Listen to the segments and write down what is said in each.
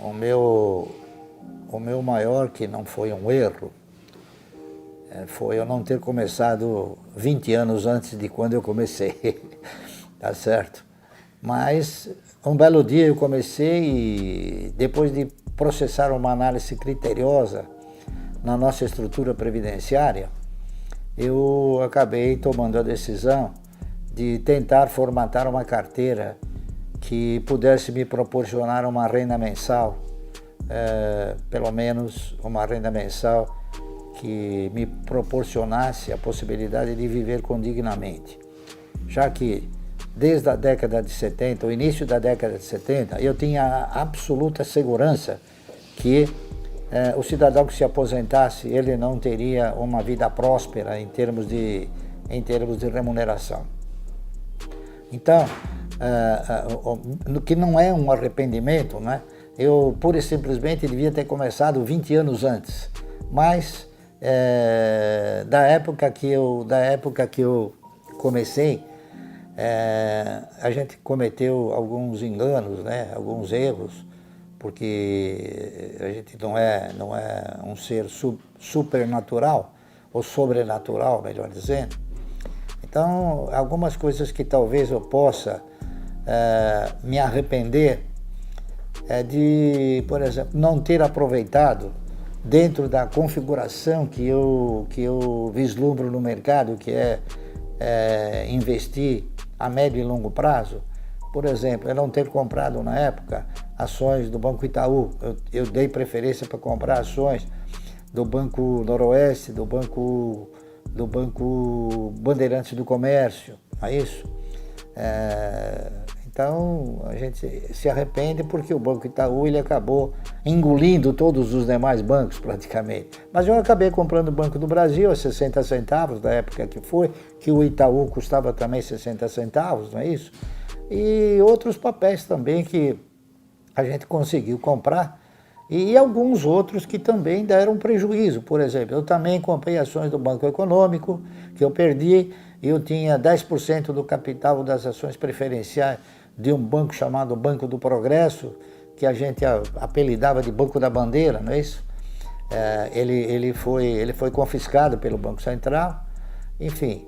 O meu maior, que não foi um erro, foi eu não ter começado 20 anos antes de quando eu comecei, tá certo? Mas um belo dia eu comecei e depois de processar uma análise criteriosa na nossa estrutura previdenciária, eu acabei tomando a decisão de tentar formatar uma carteira que pudesse me proporcionar uma renda mensal, pelo menos uma renda mensal que me proporcionasse a possibilidade de viver condignamente. Já que desde a década de 70, o início da década de 70, eu tinha a absoluta segurança que o cidadão que se aposentasse, ele não teria uma vida próspera em termos de remuneração. Então, que não é um arrependimento, né? Eu pura e simplesmente devia ter começado 20 anos antes, mas da época que eu comecei, a gente cometeu alguns enganos, né? Alguns erros, porque a gente não é um ser supernatural, ou sobrenatural, melhor dizendo. Então, algumas coisas que talvez eu possa me arrepender de, por exemplo, não ter aproveitado dentro da configuração que eu vislumbro no mercado, que é investir a médio e longo prazo. Por exemplo, eu não ter comprado na época ações do Banco Itaú. Eu dei preferência para comprar ações do Banco Noroeste, do Banco Bandeirantes do Comércio, não é isso? Então, a gente se arrepende porque o Banco Itaú ele acabou engolindo todos os demais bancos praticamente. Mas eu acabei comprando o Banco do Brasil a 60 centavos, da época que foi, que o Itaú custava também 60 centavos, não é isso? E outros papéis também que a gente conseguiu comprar, e alguns outros que também deram prejuízo. Por exemplo, eu também comprei ações do Banco Econômico, que eu perdi. Eu tinha 10% do capital das ações preferenciais de um banco chamado Banco do Progresso, que a gente apelidava de Banco da Bandeira, não é isso? Ele foi confiscado pelo Banco Central. Enfim,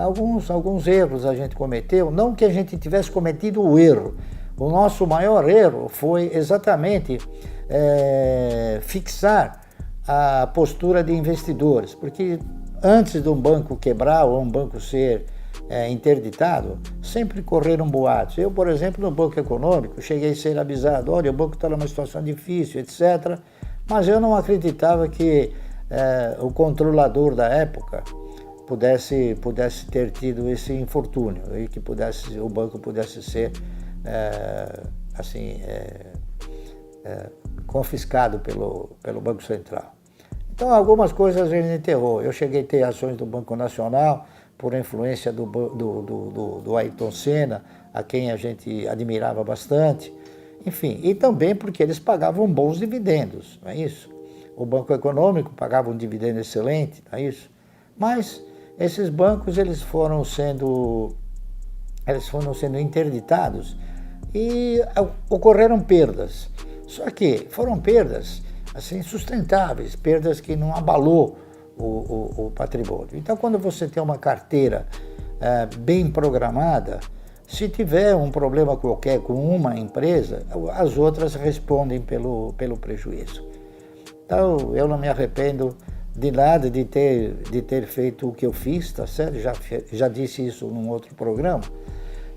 alguns erros a gente cometeu, não que a gente tivesse cometido o erro. O nosso maior erro foi exatamente fixar a postura de investidores, porque antes de um banco quebrar ou um banco ser interditado, sempre correram boatos. Eu, por exemplo, no Banco Econômico, cheguei a ser avisado, olha, o banco está numa situação difícil, etc., mas eu não acreditava que o controlador da época pudesse ter tido esse infortúnio e que o banco pudesse ser confiscado pelo Banco Central. Então, algumas coisas a gente errou. Eu cheguei a ter ações do Banco Nacional por influência do Ayrton Senna, a quem a gente admirava bastante. Enfim, e também porque eles pagavam bons dividendos, não é isso? O Banco Econômico pagava um dividendo excelente, não é isso? Mas esses bancos eles foram sendo interditados e ocorreram perdas. Só que foram perdas assim, sustentáveis, perdas que não abalou o patrimônio. Então, quando você tem uma carteira bem programada, se tiver um problema qualquer com uma empresa, as outras respondem pelo prejuízo. Então, eu não me arrependo de nada de ter feito o que eu fiz, tá certo? Já disse isso num outro programa.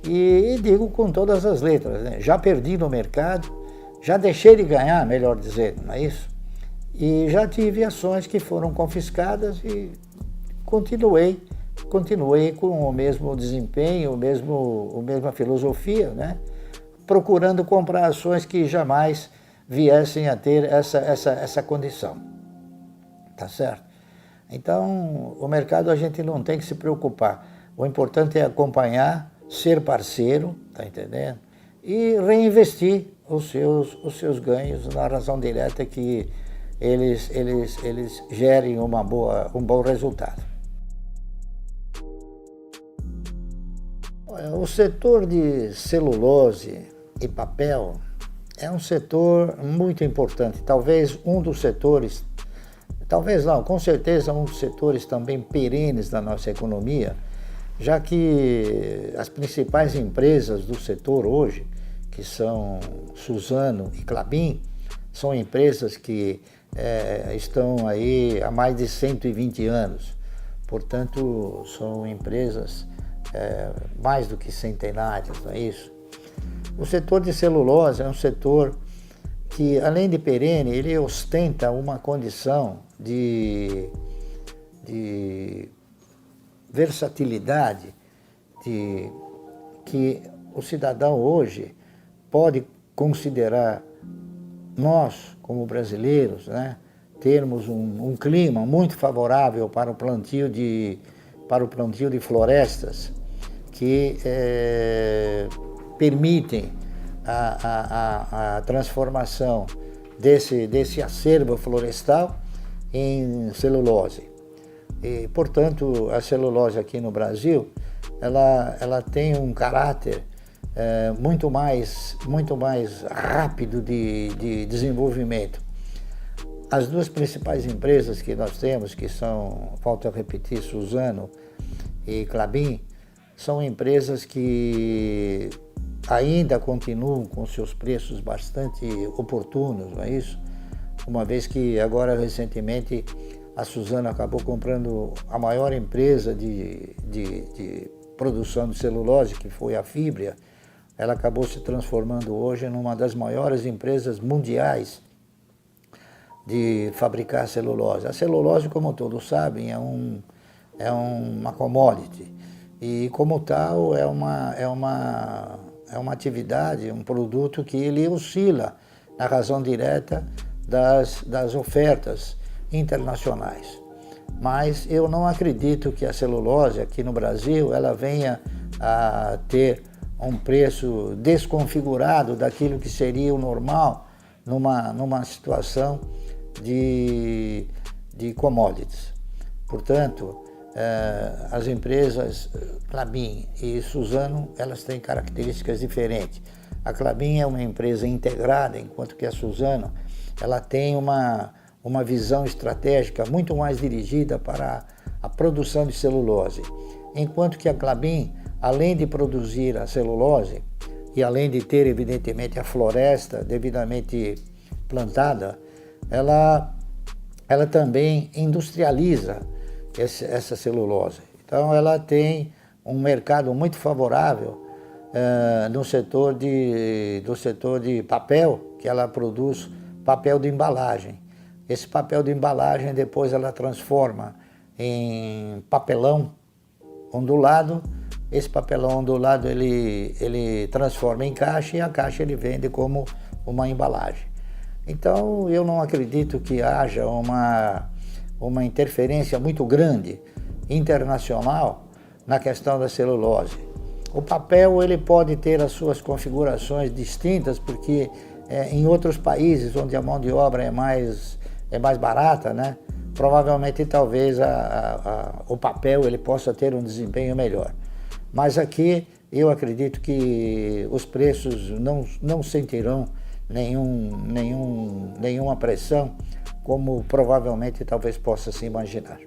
E digo com todas as letras, né? Já perdi no mercado, já deixei de ganhar, melhor dizendo, não é isso? E já tive ações que foram confiscadas e continuei com o mesmo desempenho, a mesma filosofia, né? Procurando comprar ações que jamais viessem a ter essa condição, tá certo? Então, o mercado a gente não tem que se preocupar. O importante é acompanhar, ser parceiro, tá entendendo? E reinvestir os seus ganhos na razão direta que eles gerem um bom resultado. O setor de celulose e papel é um setor muito importante, talvez um dos setores, talvez não, com certeza um dos setores também perenes da nossa economia, já que as principais empresas do setor hoje, que são Suzano e Klabin, são empresas que estão aí há mais de 120 anos. Portanto, são empresas mais do que centenárias, não é isso? O setor de celulose é um setor que, além de perene, ele ostenta uma condição de versatilidade, que o cidadão hoje pode considerar nós, como brasileiros, né, termos um clima muito favorável para o plantio de florestas que permitem a transformação desse acervo florestal em celulose. E, portanto, a celulose aqui no Brasil, ela tem um caráter muito mais rápido de desenvolvimento. As duas principais empresas que nós temos, que são, volto a repetir, Suzano e Klabin, são empresas que ainda continuam com seus preços bastante oportunos, não é isso? Uma vez que agora, recentemente, a Suzano acabou comprando a maior empresa de produção de celulose, que foi a Fibria. Ela acabou se transformando hoje numa das maiores empresas mundiais de fabricar celulose. A celulose, como todos sabem, é uma commodity e, como tal, é uma atividade, um produto que ele oscila na razão direta das ofertas internacionais. Mas eu não acredito que a celulose aqui no Brasil ela venha a ter um preço desconfigurado daquilo que seria o normal numa situação de commodities. Portanto, as empresas Klabin e Suzano, elas têm características diferentes. A Klabin é uma empresa integrada, enquanto que a Suzano, ela tem uma visão estratégica muito mais dirigida para a produção de celulose. Enquanto que a Klabin, além de produzir a celulose e além de ter, evidentemente, a floresta devidamente plantada, ela também industrializa essa celulose. Então, ela tem um mercado muito favorável do setor de papel, que ela produz papel de embalagem. Esse papel de embalagem depois ela transforma em papelão ondulado. Esse papelão ondulado ele transforma em caixa e a caixa ele vende como uma embalagem. Então eu não acredito que haja uma interferência muito grande internacional na questão da celulose. O papel ele pode ter as suas configurações distintas porque em outros países onde a mão de obra é mais barata, né? Provavelmente talvez o papel ele possa ter um desempenho melhor. Mas aqui eu acredito que os preços não sentirão nenhuma pressão, como provavelmente talvez possa se imaginar.